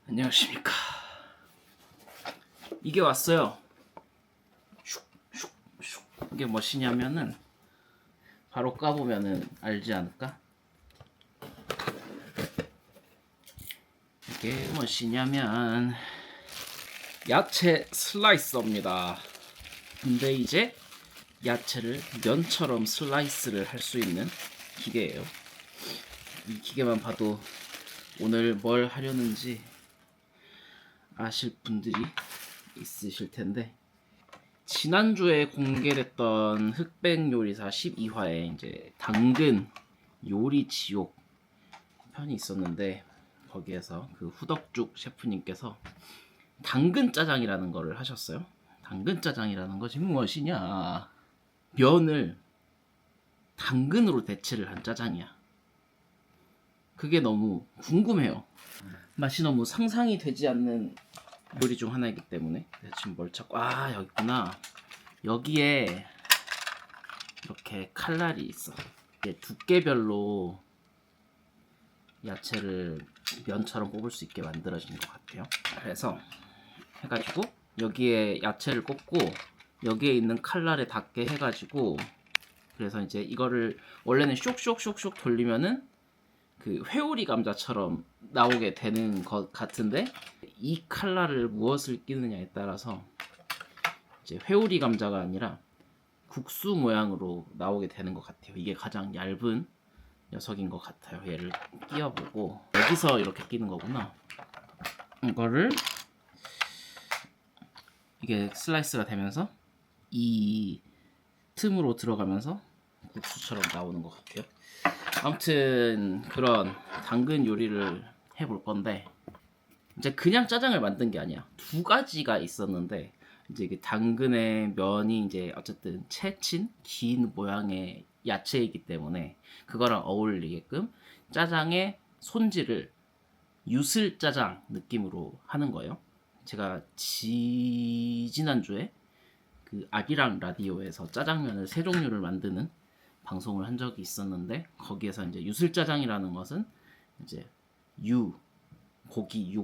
안녕하십니까. 이게 왔어요. 슉슉슉. 이게 무엇이냐면은 바로 까보면은 알지 않을까? 이게 무엇이냐면 야채 슬라이서입니다. 근데 이제 야채를 면처럼 슬라이스를 할 수 있는 기계예요. 이 기계만 봐도 오늘 뭘 하려는지 아실 분들이 있으실 텐데, 지난주에 공개됐던 흑백 요리사 12화에 이제 당근 요리 지옥 편이 있었는데, 거기에서 그 후덕죽 셰프님께서 당근 짜장이라는 거를 하셨어요. 당근 짜장이라는 것이 무엇이냐? 면을 당근으로 대체를 한 짜장이야. 그게 너무 궁금해요. 맛이 너무 상상이 되지 않는 요리 중 하나이기 때문에. 지금 뭘 찾고, 여기 있구나. 여기에 이렇게 칼날이 있어. 이게 두께별로 야채를 면처럼 뽑을 수 있게 만들어진 것 같아요. 그래서 해가지고 여기에 야채를 꽂고 여기에 있는 칼날에 닿게 해가지고, 그래서 이제 이거를 원래는 쇽쇽쇽쇽 돌리면은 그 회오리 감자처럼 나오게 되는 것 같은데, 이 칼날을 무엇을 끼느냐에 따라서 이제 회오리 감자가 아니라 국수 모양으로 나오게 되는 것 같아요. 이게 가장 얇은 녀석인 것 같아요. 얘를 끼워보고, 여기서 이렇게 끼는 거구나. 이거를 이게 슬라이스가 되면서 이 틈으로 들어가면서 국수처럼 나오는 것 같아요. 아무튼 그런 당근 요리를 해볼 건데, 이제 그냥 짜장을 만든 게 아니야. 두 가지가 있었는데, 이제 이게 당근의 면이 이제 어쨌든 채친 긴 모양의 야채이기 때문에 그거랑 어울리게끔 짜장의 손질을 유슬 짜장 느낌으로 하는 거예요. 제가 지난주에 그 아기랑 라디오에서 짜장면을 세 종류를 만드는 방송을 한 적이 있었는데, 거기에서 이제 유슬짜장이라는 것은 이제 고기,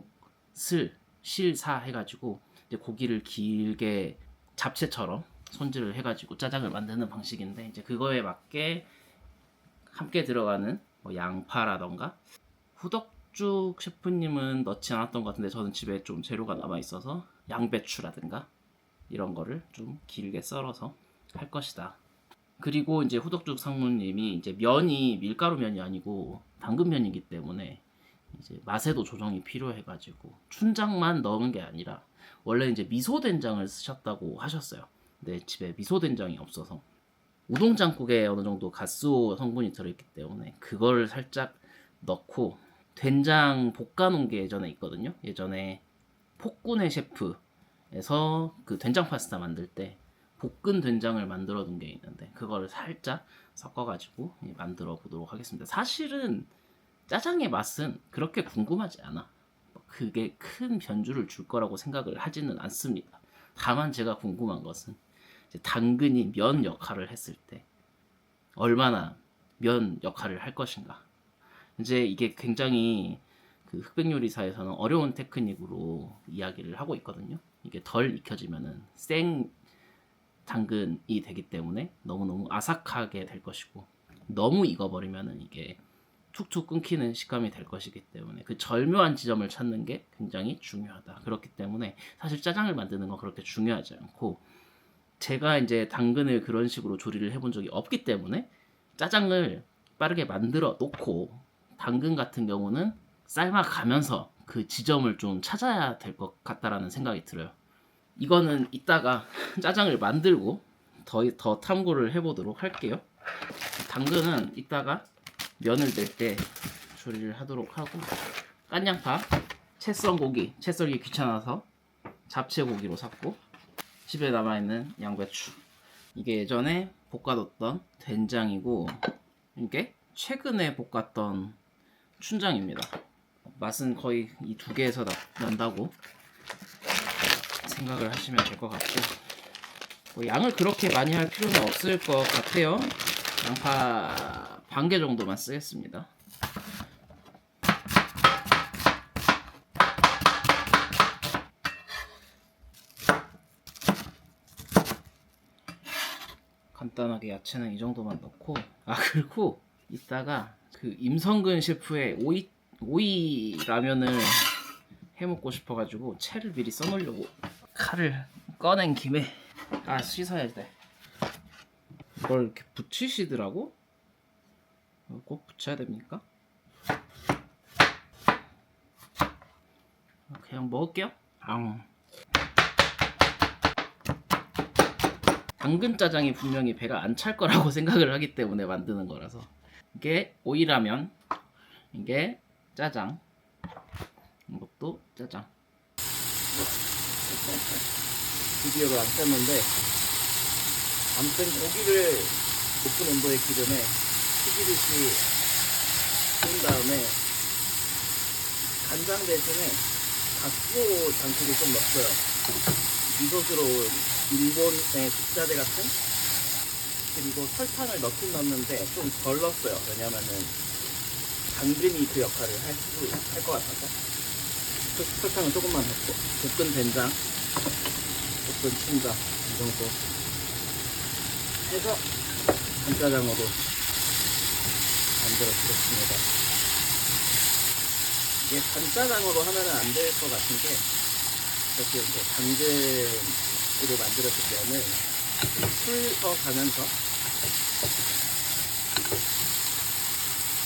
실사 해가지고 이제 고기를 길게 잡채처럼 손질을 해가지고 짜장을 만드는 방식인데, 이제 그거에 맞게 함께 들어가는 뭐 양파라던가, 후덕죽 셰프님은 넣지 않았던 것 같은데 저는 집에 좀 재료가 남아 있어서 양배추라든가 이런 거를 좀 길게 썰어서 할 것이다. 그리고 이제 후덕죽 상무님이 이제 면이 밀가루 면이 아니고 당근면이기 때문에 이제 맛에도 조정이 필요해가지고 춘장만 넣은 게 아니라 원래 이제 미소된장을 쓰셨다고 하셨어요. 근데 집에 미소된장이 없어서 우동장국에 어느 정도 가스오 성분이 들어있기 때문에 그걸 살짝 넣고, 된장 볶아놓은 게 예전에 있거든요. 예전에 폭군의 셰프에서 그 된장 파스타 만들 때 볶은 된장을 만들어 둔 게 있는데, 그거를 살짝 섞어가지고 만들어 보도록 하겠습니다. 사실은 짜장의 맛은 그렇게 궁금하지 않아. 그게 큰 변주를 줄 거라고 생각을 하지는 않습니다. 다만 제가 궁금한 것은 이제 당근이 면 역할을 했을 때 얼마나 면 역할을 할 것인가. 이제 이게 굉장히 그 흑백요리사에서는 어려운 테크닉으로 이야기를 하고 있거든요. 이게 덜 익혀지면은 생 당근이 되기 때문에 너무너무 아삭하게 될 것이고, 너무 익어버리면은 이게 툭툭 끊기는 식감이 될 것이기 때문에 그 절묘한 지점을 찾는 게 굉장히 중요하다. 그렇기 때문에 사실 짜장을 만드는 건 그렇게 중요하지 않고, 제가 이제 당근을 그런 식으로 조리를 해본 적이 없기 때문에 짜장을 빠르게 만들어 놓고 당근 같은 경우는 삶아가면서 그 지점을 좀 찾아야 될 것 같다라는 생각이 들어요. 이거는 이따가 짜장을 만들고 더 탐구를 해보도록 할게요. 당근은 이따가 면을 낼 때 조리를 하도록 하고, 깐양파, 채 썰기 귀찮아서 잡채 고기로 샀고, 집에 남아있는 양배추, 이게 예전에 볶아뒀던 된장이고, 이게 최근에 볶았던 춘장입니다. 맛은 거의 이 두 개에서 난다고 생각을 하시면 될 것 같고, 뭐 양을 그렇게 많이 할 필요는 없을 것 같아요. 양파 반 개 정도만 쓰겠습니다. 간단하게 야채는 이 정도만 넣고, 그리고 이따가 그 임성근 셰프의 오이 라면을 해먹고 싶어가지고 채를 미리 써놓으려고 칼을 꺼낸 김에 씻어야 돼. 이걸 이렇게 붙이시더라고? 꼭 붙여야 됩니까? 그냥 먹을게요. 당근 짜장이 분명히 배가 안 찰 거라고 생각을 하기 때문에 만드는 거라서. 이게 오이라면, 이게 짜장, 이것도 짜장. 비디오를 안 켰는데 아무튼 고기를 높은 온도의 기름에 튀기듯이 구운 다음에 간장 대신에 가스오 장식을 좀 넣었어요. 미소스러운 일본의 국자대 같은. 그리고 설탕을 넣긴 넣었는데 좀 덜 넣었어요. 왜냐면은 당근이 그 역할을 할 것 같아서. 설탕을 조금만 넣고, 볶은 된장, 볶은 춘장 이 정도 해서 간짜장으로 만들어 주겠습니다. 이게 간짜장으로 하면은 안 될 것 같은 게, 이렇게 당근으로 만들었을 때는 풀어가면서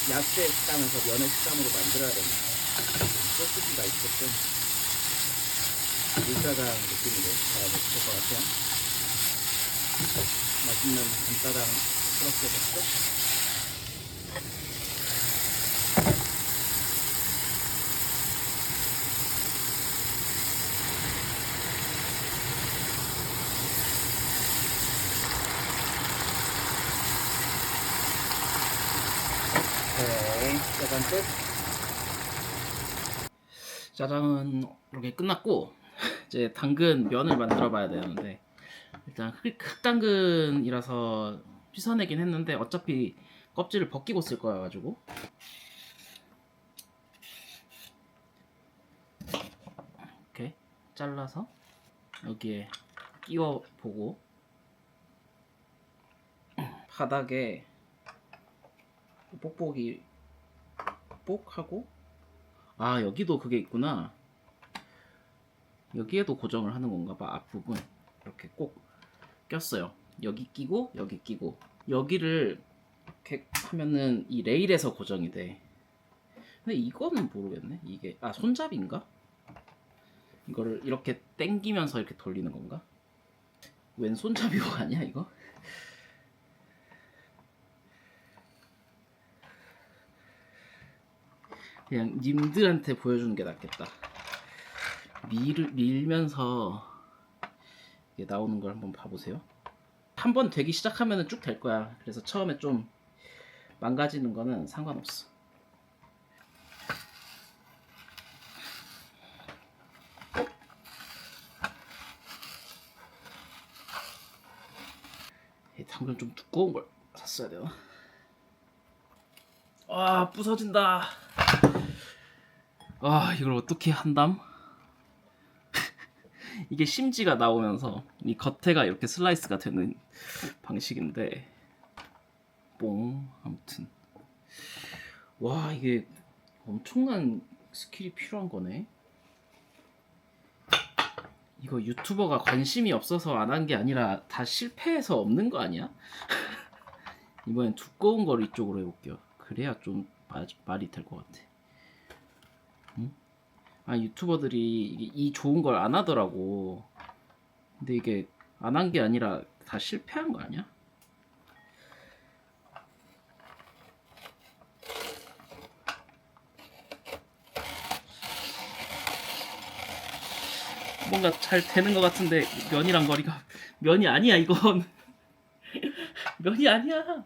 야채 식감에서 면의 식감으로 만들어야 됩니다. 소스가 있게끔 물짜장 느낌으로 잘 먹을 것 같아요. 맛있는 간짜장 그렇게 됐죠? 오케이, 짜장 끝. 짜장은 이렇게 끝났고 이제 당근 면을 만들어 봐야 되는데, 일단 흑당근이라서 씻어내긴 했는데 어차피 껍질을 벗기고 쓸 거야 가지고 이렇게 잘라서 여기에 끼워 보고, 바닥에 뽁뽁이 뽁하고, 여기도 그게 있구나. 여기에도 고정을 하는 건가 봐. 앞부분 이렇게 꼭 꼈어요. 여기 끼고 여기 끼고, 여기를 이렇게 하면은 이 레일에서 고정이 돼. 근데 이거는 모르겠네. 이게 손잡이인가? 이거를 이렇게 당기면서 이렇게 돌리는 건가? 웬 손잡이가 아니야 이거? 그냥 님들한테 보여주는 게 낫겠다. 밀면서 이게 나오는 걸 한번 봐보세요. 한번 되기 시작하면 쭉 될 거야. 그래서 처음에 좀 망가지는 거는 상관없어. 당근 좀 두꺼운 걸 샀어야 되나? 부서진다. 이걸 어떻게 한담? 이게 심지가 나오면서 이 겉에가 이렇게 슬라이스가 되는 방식인데, 아무튼 이게 엄청난 스킬이 필요한 거네. 이거 유튜버가 관심이 없어서 안 한 게 아니라 다 실패해서 없는 거 아니야? 이번엔 두꺼운 걸 이쪽으로 해볼게요. 그래야 좀 말이 될 것 같아. 응? 유튜버들이 이 좋은 걸 안 하더라고. 근데 이게 안 한 게 아니라 다 실패한 거 아니야? 뭔가 잘 되는 것 같은데 면이랑 거리가 면이 아니야 이건. 면이 아니야.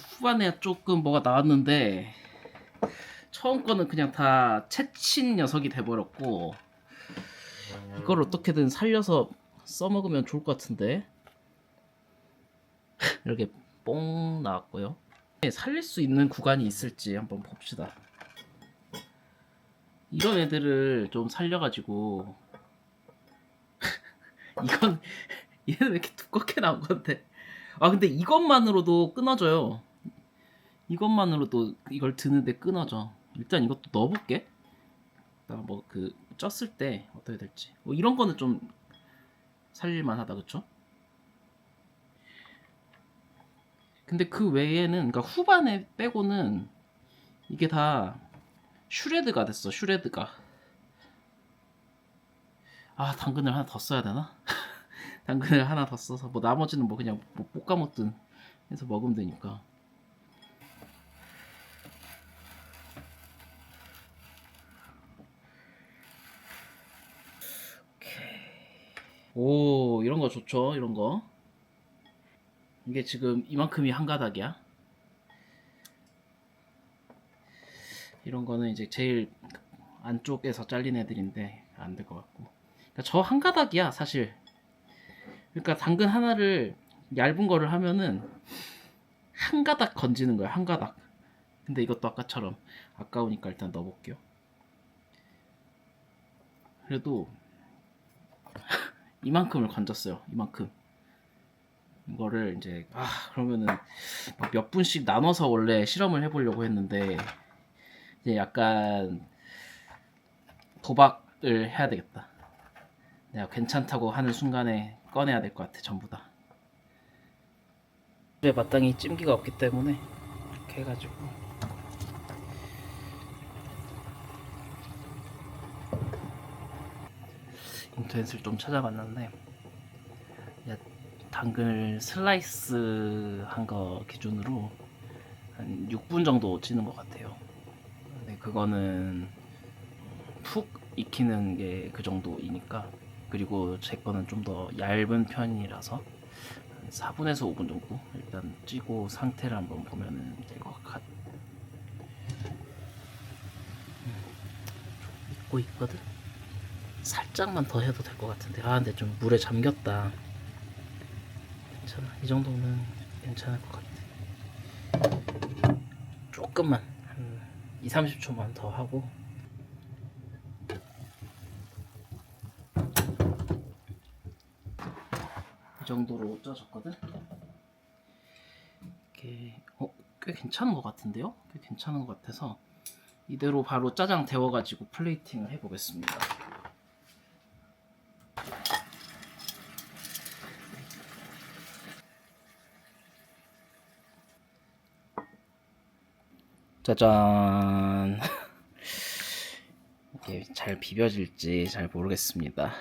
후반에 조금 뭐가 나왔는데 처음 거는 그냥 다 채친 녀석이 돼버렸고, 이걸 어떻게든 살려서 써먹으면 좋을 것 같은데. 이렇게 뽕 나왔고요. 살릴 수 있는 구간이 있을지 한번 봅시다. 이런 애들을 좀 살려가지고 이건 얘는 왜 이렇게 두껍게 나온 건데? 아 근데 이것만으로도 끊어져요. 이것만으로도 이걸 드는데 끊어져. 일단 이것도 넣어볼게. 나 뭐 그 쪘을 때 어떻게 될지. 뭐 이런 거는 좀 살릴만하다, 그쵸? 근데 그 외에는, 그러니까 후반에 빼고는 이게 다 슈레드가 됐어. 슈레드가. 아 당근을 하나 더 써야 되나? 당근을 하나 더 써서 뭐 나머지는 뭐 그냥 뭐 볶아 먹든 해서 먹으면 되니까. 오 이런 거 좋죠. 이런 거. 이게 지금 이만큼이 한 가닥이야. 이런 거는 이제 제일 안쪽에서 잘린 애들인데 안 될 것 같고. 그러니까 저 한 가닥이야 사실. 그러니까 당근 하나를 얇은 거를 하면은 한 가닥 건지는 거야. 한 가닥. 근데 이것도 아까처럼 아까우니까 일단 넣어볼게요. 그래도 이만큼을 건졌어요. 이만큼. 이거를 이제 그러면은 몇 분씩 나눠서 원래 실험을 해보려고 했는데 이제 약간 도박을 해야 되겠다. 내가 괜찮다고 하는 순간에 꺼내야 될 것 같아. 전부 다. 집에 마땅히 찜기가 없기 때문에 이렇게 해가지고 인터넷을 좀 찾아봤는데 당근을 슬라이스 한 거 기준으로 한 6분 정도 찌는 것 같아요. 근데 그거는 푹 익히는 게 그 정도이니까. 그리고 제 거는 좀 더 얇은 편이라서 한 4분에서 5분 정도 일단 찌고 상태를 한번 보면 될 것 같아. 익고 있거든. 살짝만 더 해도 될 것 같은데. 근데 좀 물에 잠겼다. 괜찮아. 이 정도면 괜찮을 것 같아. 조금만 한 2, 30초만 더 하고. 이 정도로 쪄졌거든. 이게 꽤 괜찮은 것 같은데요? 꽤 괜찮은 것 같아서 이대로 바로 짜장 데워가지고 플레이팅을 해보겠습니다. 짜잔. 이게 잘 비벼질지 잘 모르겠습니다.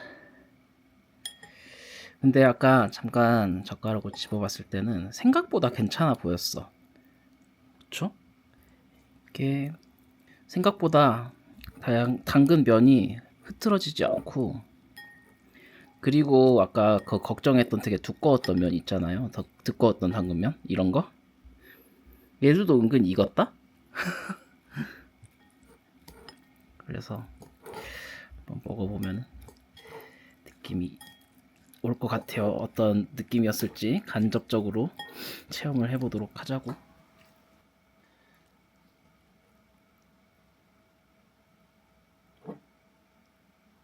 근데 아까 잠깐 젓가락으로 집어봤을 때는 생각보다 괜찮아 보였어. 그쵸? 이게 생각보다 당근 면이 흐트러지지 않고, 그리고 아까 그 걱정했던 되게 두꺼웠던 면 있잖아요. 더 두꺼웠던 당근면 이런 거. 얘들도 은근 익었다. 그래서 한번 먹어보면 느낌이 올 것 같아요. 어떤 느낌이었을지 간접적으로 체험을 해보도록 하자고.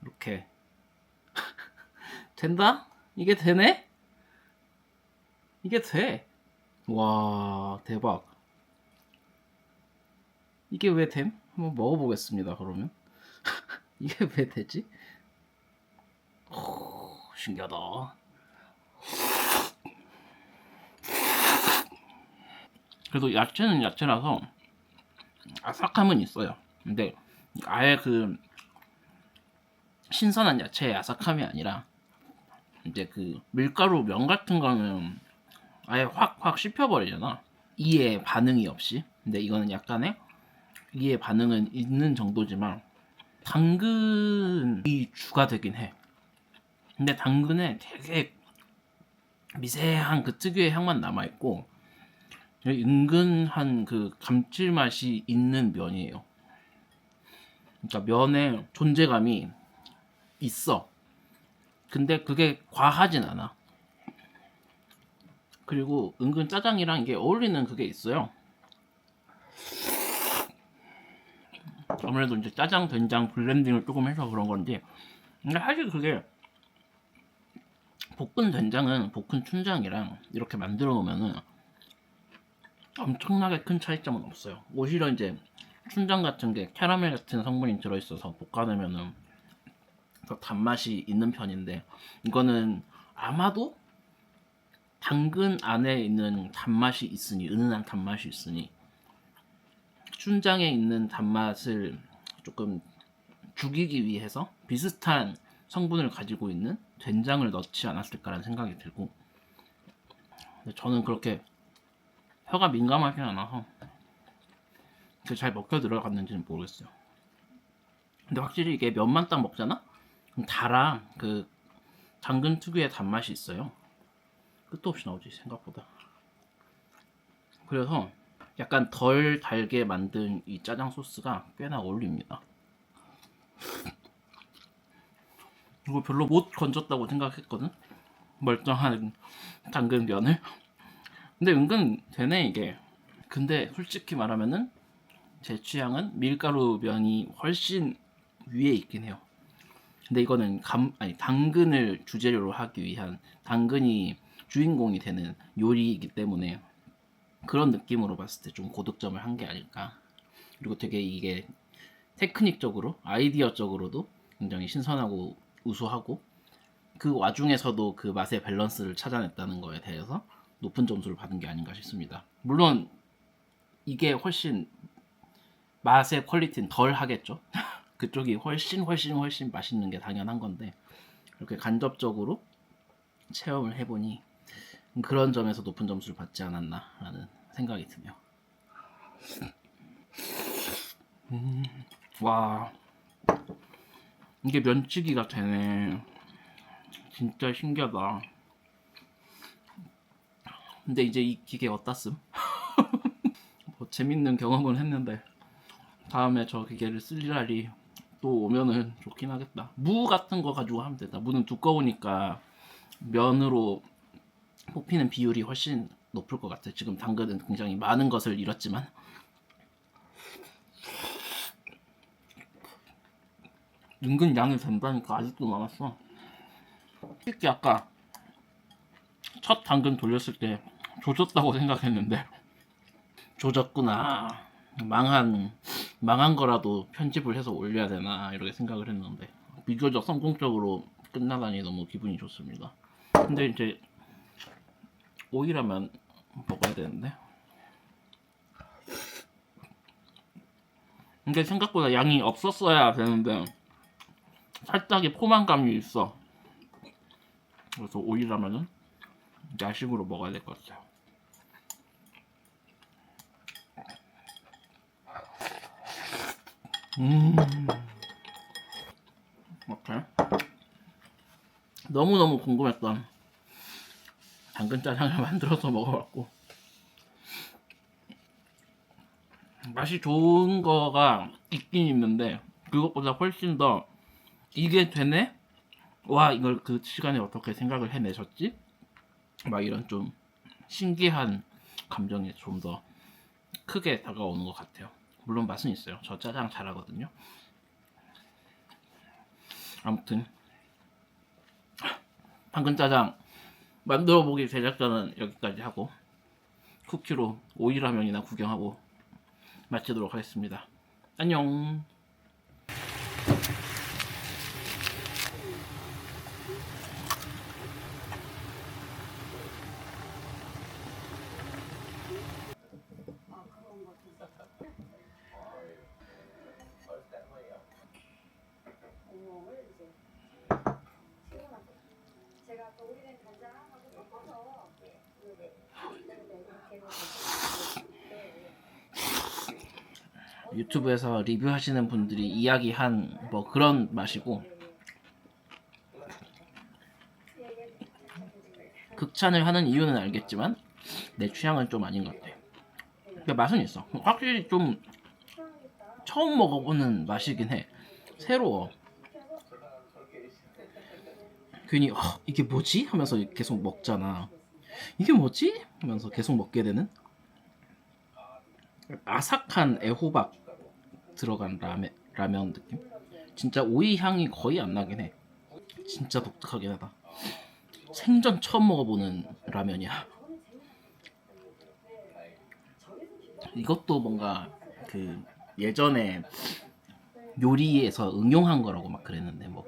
이렇게 된다? 이게 되네? 이게 돼. 와 대박. 이게 왜 됨? 한번 먹어보겠습니다. 그러면 이게 왜 되지? 신기하다. 그래도 야채는 야채라서 아삭함은 있어요. 근데 아예 그 신선한 야채의 아삭함이 아니라 이제 그 밀가루 면 같은 거는 아예 확 씹혀버리잖아. 이에 반응이 없이. 근데 이거는 약간의 이에 반응은 있는 정도지만 당근이 주가 되긴 해. 근데 당근에 되게 미세한 그 특유의 향만 남아있고 은근한 그 감칠맛이 있는 면이에요. 그러니까 면에 존재감이 있어. 근데 그게 과하진 않아. 그리고 은근 짜장이랑 이게 어울리는 그게 있어요. 아무래도 이제 짜장 된장 블렌딩을 조금 해서 그런 건지. 근데 사실 그게 볶은 된장은 볶은 춘장이랑 이렇게 만들어 놓으면은 엄청나게 큰 차이점은 없어요. 오히려 이제 춘장 같은 게 캐러멜 같은 성분이 들어있어서 볶아내면은 더 단맛이 있는 편인데, 이거는 아마도 당근 안에 있는 단맛이 있으니, 은은한 단맛이 있으니 춘장에 있는 단맛을 조금 죽이기 위해서 비슷한 성분을 가지고 있는 된장을 넣지 않았을까라는 생각이 들고, 근데 저는 그렇게 혀가 민감하지 않아서 잘 먹혀 들어갔는지는 모르겠어요. 근데 확실히 이게 면만 딱 먹잖아? 그럼 달아. 그 당근 특유의 단맛이 있어요. 끝도 없이 나오지 생각보다. 그래서 약간 덜 달게 만든 이 짜장 소스가 꽤나 어울립니다. 이거 별로 못 건졌다고 생각했거든? 멀쩡한 당근면을. 근데 은근 되네 이게. 근데 솔직히 말하면은 제 취향은 밀가루 면이 훨씬 위에 있긴 해요. 근데 이거는 당근을 주재료로 하기 위한, 당근이 주인공이 되는 요리이기 때문에 그런 느낌으로 봤을 때 좀 고득점을 한 게 아닐까. 그리고 되게 이게 테크닉적으로, 아이디어적으로도 굉장히 신선하고 우수하고, 그 와중에서도 그 맛의 밸런스를 찾아냈다는 거에 대해서 높은 점수를 받은 게 아닌가 싶습니다. 물론 이게 훨씬 맛의 퀄리티는 덜 하겠죠. 그쪽이 훨씬 맛있는 게 당연한 건데, 이렇게 간접적으로 체험을 해보니 그런 점에서 높은 점수를 받지 않았나라는 생각이 드네요. 와, 이게 면치기가 되네. 진짜 신기하다. 근데 이제 이 기계 어디다 씀? 뭐 재밌는 경험을 했는데 다음에 저 기계를 쓸 날이 또 오면은 좋긴 하겠다. 무 같은 거 가지고 하면 되다. 무는 두꺼우니까 면으로 뽑히는 비율이 훨씬 높을 것 같아. 지금 당근은 굉장히 많은 것을 잃었지만. 은근 양이 된다니까 아직도 남았어. 특히 아까 첫 당근 돌렸을 때 조졌다고 생각했는데 조졌구나. 망한 거라도 편집을 해서 올려야 되나 이렇게 생각을 했는데 비교적 성공적으로 끝나다니 너무 기분이 좋습니다. 근데 이제 오이라면 먹어야 되는데, 근데 생각보다 양이 없었어야 되는데 살짝의 포만감이 있어. 그래서 오이라면은 야식으로 먹어야 될 것 같아요. 이렇게 너무너무 궁금했던 당근 짜장을 만들어서 먹어봤고, 맛이 좋은 거가 있긴 있는데 그것보다 훨씬 더 이게 되네? 와, 이걸 그 시간에 어떻게 생각을 해내셨지? 막 이런 좀 신기한 감정이 좀 더 크게 다가오는 것 같아요. 물론 맛은 있어요. 저 짜장 잘하거든요. 아무튼 당근 짜장 만들어보기 제작자는 여기까지 하고 쿠키로 오이라면이나 구경하고 마치도록 하겠습니다. 안녕. 제가 또 오래된 간장하고 섞어서 유튜브에서 리뷰하시는 분들이 이야기한 뭐 그런 맛이고, 극찬을 하는 이유는 알겠지만 내 취향은 좀 아닌 것 같아. 근데 맛은 있어. 확실히 좀 처음 먹어보는 맛이긴 해. 새로워. 괜히 이게 뭐지? 하면서 계속 먹잖아. 이게 뭐지? 하면서 계속 먹게 되는 아삭한 애호박 들어간 라면 느낌? 진짜 오이 향이 거의 안 나긴 해. 진짜 독특하긴 하다. 생전 처음 먹어보는 라면이야. 이것도 뭔가 그 예전에 요리에서 응용한 거라고 막 그랬는데 뭐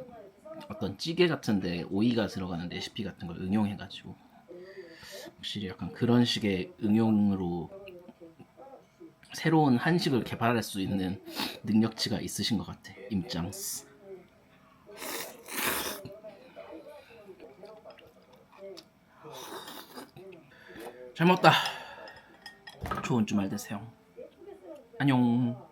어떤 찌개 같은데 오이가 들어가는 레시피 같은 걸 응용해가지고 확실히 약간 그런 식의 응용으로 새로운 한식을 개발할 수 있는 능력치가 있으신 것 같아, 임짱스. 잘 먹었다. 좋은 주말 되세요. 안녕.